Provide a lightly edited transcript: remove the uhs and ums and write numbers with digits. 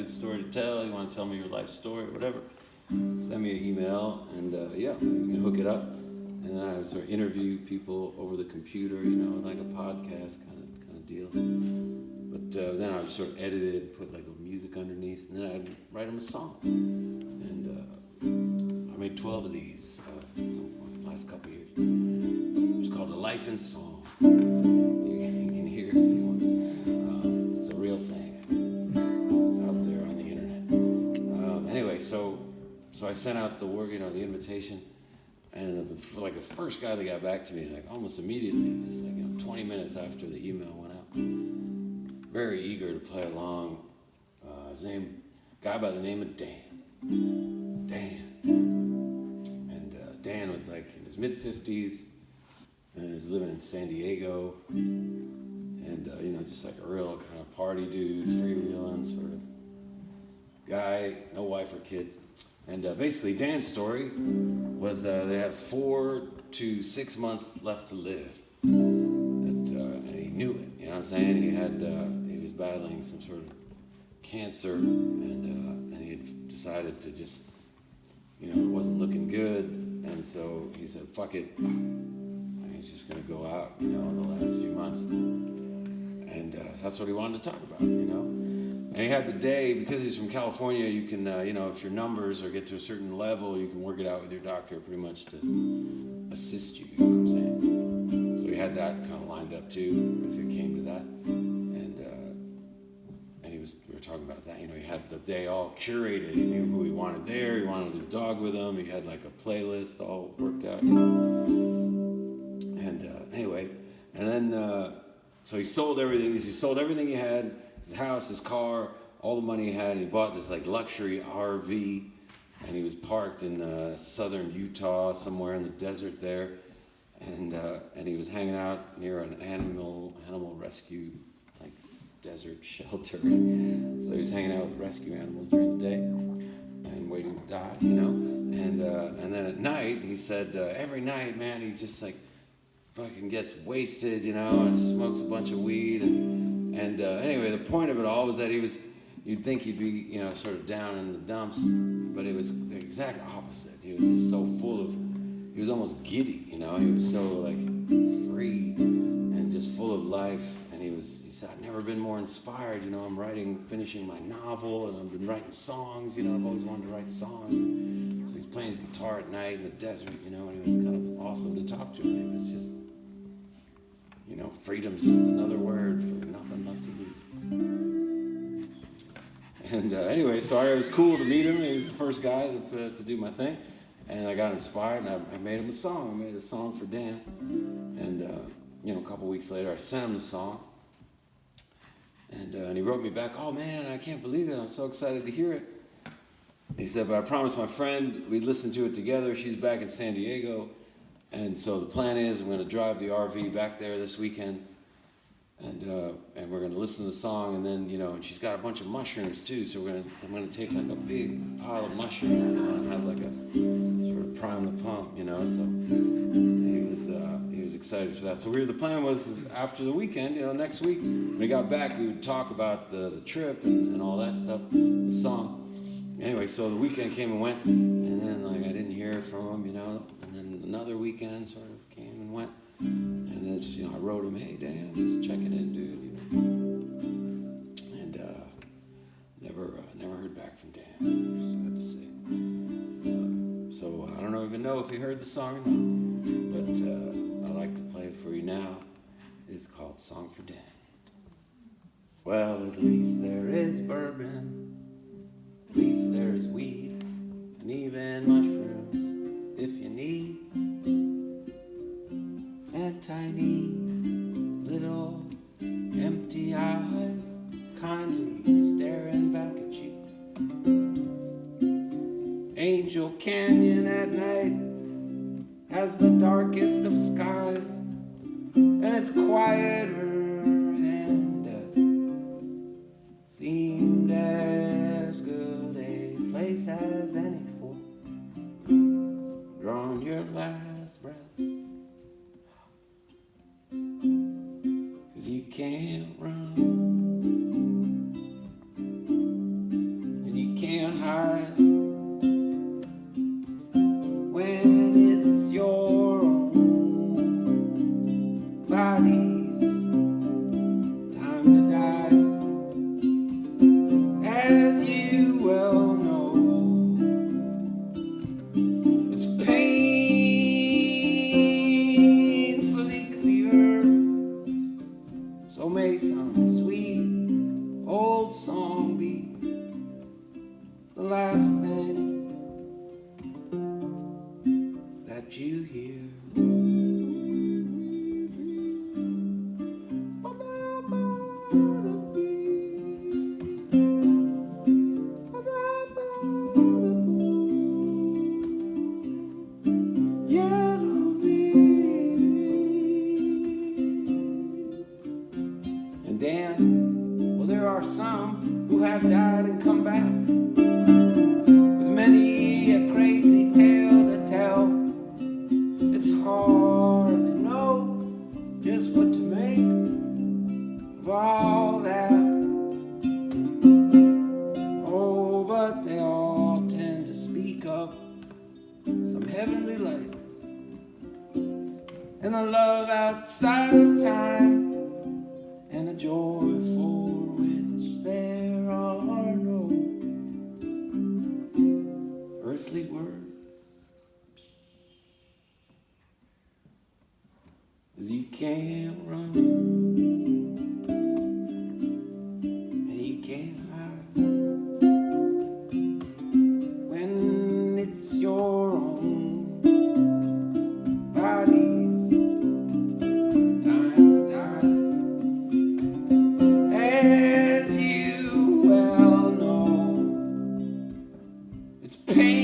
Good story to tell, you want to tell me your life story, whatever, send me an email, and yeah, we can hook it up. And then I would sort of interview people over the computer, like a podcast kind of deal. But then I would sort of edit it, put like a music underneath, and then I'd write them a song. And I made 12 of these at some point, last couple of years. It's called A Life in Song. You can hear it if you want. It's a real thing. So I sent out the work, the invitation, and like the first guy that got back to me, like almost immediately, just like 20 minutes after the email went out, very eager to play along. Guy by the name of Dan. And Dan was like in his mid-50s, and he was living in San Diego, and just like a real kind of party dude, freewheeling sort of guy, no wife or kids. And basically, Dan's story was they had 4 to 6 months left to live, and he knew it. You know what I'm saying? He was battling some sort of cancer, and he had decided to just, it wasn't looking good, and so he said, "Fuck it," and he's just gonna go out, in the last few months, and that's what he wanted to talk about, And he had the day, because he's from California, you can, if your numbers or get to a certain level, you can work it out with your doctor pretty much to assist you, you know what I'm saying? So he had that kind of lined up too, if it came to that. And we were talking about that, he had the day all curated. He knew who he wanted there, he wanted his dog with him, he had like a playlist all worked out. And anyway, and then, so he sold everything he had. His house, his car, all the money he had, and he bought this like luxury RV, and he was parked in southern Utah, somewhere in the desert there, and he was hanging out near an animal rescue, like desert shelter. So he was hanging out with rescue animals during the day and waiting to die, And then at night, he said every night, man, he just like fucking gets wasted, and smokes a bunch of weed and anyway, the point of it all was that you'd think he'd be, sort of down in the dumps, but it was the exact opposite. He was just so he was almost giddy, he was so like free and just full of life. And he said, "I've never been more inspired, I'm finishing my novel, and I've been writing songs, I've always wanted to write songs." So he's playing his guitar at night in the desert, and it was kind of awesome to talk to him. It was just, freedom's just another word for nothing left to lose. And anyway, so it was cool to meet him. He was the first guy to do my thing. And I got inspired, and I made him a song. I made a song for Dan. And, a couple weeks later, I sent him the song. And he wrote me back, "Oh, man, I can't believe it. I'm so excited to hear it." He said, "But I promised my friend we'd listen to it together. She's back in San Diego. And so the plan is I'm going to drive the RV back there this weekend, and we're going to listen to the song, and then, and she's got a bunch of mushrooms too, so I'm going to take like a big pile of mushrooms, and have like a sort of prime the pump, So he was excited for that. So the plan was after the weekend, next week, when we got back, we would talk about the trip and all that stuff, the song. Anyway, so the weekend came and went, and then like I didn't hear from him, and then another weekend sort of came and went, and then I wrote him, "Hey Dan, just checking in, dude," and never heard back from Dan. Just had to say. So I don't even know if he heard the song or not, but I like to play it for you now. It's called "Song for Dan." Well, at least there is bourbon. At least there's weed, and even mushrooms, if you need. And tiny little empty eyes kindly staring back at you. Angel Canyon at night has the darkest of skies, and it's quieter than death. Seemed as good a place as any for drawing your last breath. 'Cause you can't run hide when it's your own body's time to die. As you well know, it's painfully clear. So may some sweet old song be the last thing that you hear. And Dan, well, there are some who have died and come back with many a crazy tale to tell. It's hard to know just what to make of all that. Oh, but they all tend to speak of some heavenly light and a love outside of time, and a joy for which there are no earthly words. 'Cause you can't run and you can't hide when it's your own body's time to die. As you well know, it's pain.